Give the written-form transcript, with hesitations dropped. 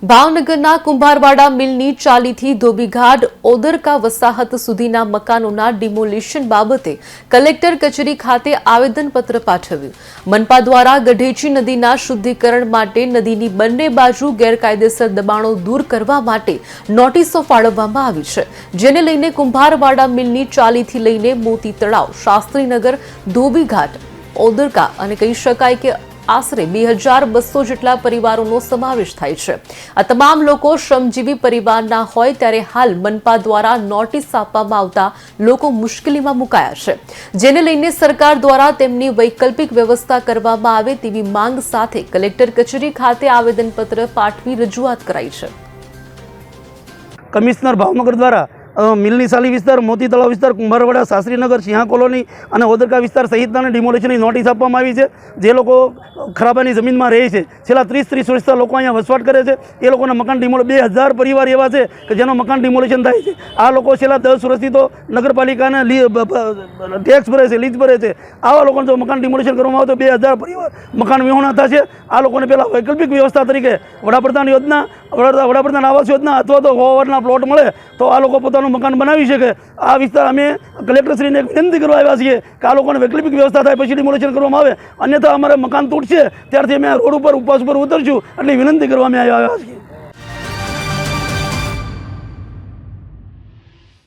ભાવનગરના કુંભારવાડા મિલની ચાલીથી ધોબીઘાટ ઓદરકા વસાહત સુધીના મકાનોના ડિમોલિશન બાબતે કલેક્ટર કચેરી ખાતે આવેદનપત્ર પાઠવ્યું. મનપા દ્વારા ગઢેચી નદીના શુદ્ધિકરણ માટે નદીની બંને બાજુ ગેરકાયદેસર દબાણો દૂર કરવા માટે નોટિસો ફાળવવામાં આવી છે, જેને લઈને કુંભારવાડા મિલની ચાલીથી લઈને મોતી તળાવ, શાસ્ત્રીનગર, ધોબીઘાટ, ઓદરકા અને કહી શકાય કે આશરે 2200 જેટલા પરિવારોનો સમાવેશ થાય છે. આ તમામ લોકો શ્રમજીવી પરિવારના હોય ત્યારે હાલ મનપા દ્વારા નોટિસ આપવામાં આવતા લોકો મુશ્કેલીમાં મુકાયા છે, જેને લઈને સરકાર દ્વારા તેમની વૈકલ્પિક વ્યવસ્થા કરવામાં આવે તેવી માંગ સાથે કલેક્ટર કચેરી ખાતે આવેદનપત્ર પાઠવી રજૂઆત કરાઈ છે. કમિશનર ભાવનગર દ્વારા મિલની સાલી વિસ્તાર, મોતી તળાવ વિસ્તાર, કુંભારવાડા, શાસ્ત્રીનગર, સિંહા કોલોની અને ઓદરકા વિસ્તાર સહિતના ડિમોલેશનની નોટિસ આપવામાં આવી છે. જે લોકો ખરાબાની જમીનમાં રહે છે, છેલ્લા 30 વર્ષથી લોકો અહીંયા વસવાટ કરે છે, એ લોકોના મકાન 2000 પરિવાર એવા છે કે જેનો મકાન ડિમોલેશન થાય છે. આ લોકો છેલ્લા 10 વર્ષથી તો નગરપાલિકાને ટેક્સ ભરે છે, લીઝ ભરે છે. આવા લોકોને જો મકાન ડિમોલેશન કરવામાં આવે તો 2000 પરિવાર મકાન વિહોણા થશે. આ લોકોને પહેલાં વૈકલ્પિક વ્યવસ્થા તરીકે વડાપ્રધાન યોજના, વડાપ્રધાન આવાસ યોજના અથવા તો હોવાના પ્લોટ મળે તો આ લોકો પોતાનું મકાન બનાવી શકે. આ વિસ્તાર અમે કલેક્ટરશ્રીને એક વિનંતી કરવા આવ્યા છીએ કે આ લોકોને વૈકલ્પિક વ્યવસ્થા થાય પછી ડિમોલેશન કરવામાં આવે, અન્યથા અમારે મકાન તૂટશે ત્યારથી અમે રોડ ઉપર ઉપવાસ ઉપર ઉતરશું એટલી વિનંતી કરવા અમે આવ્યા છીએ.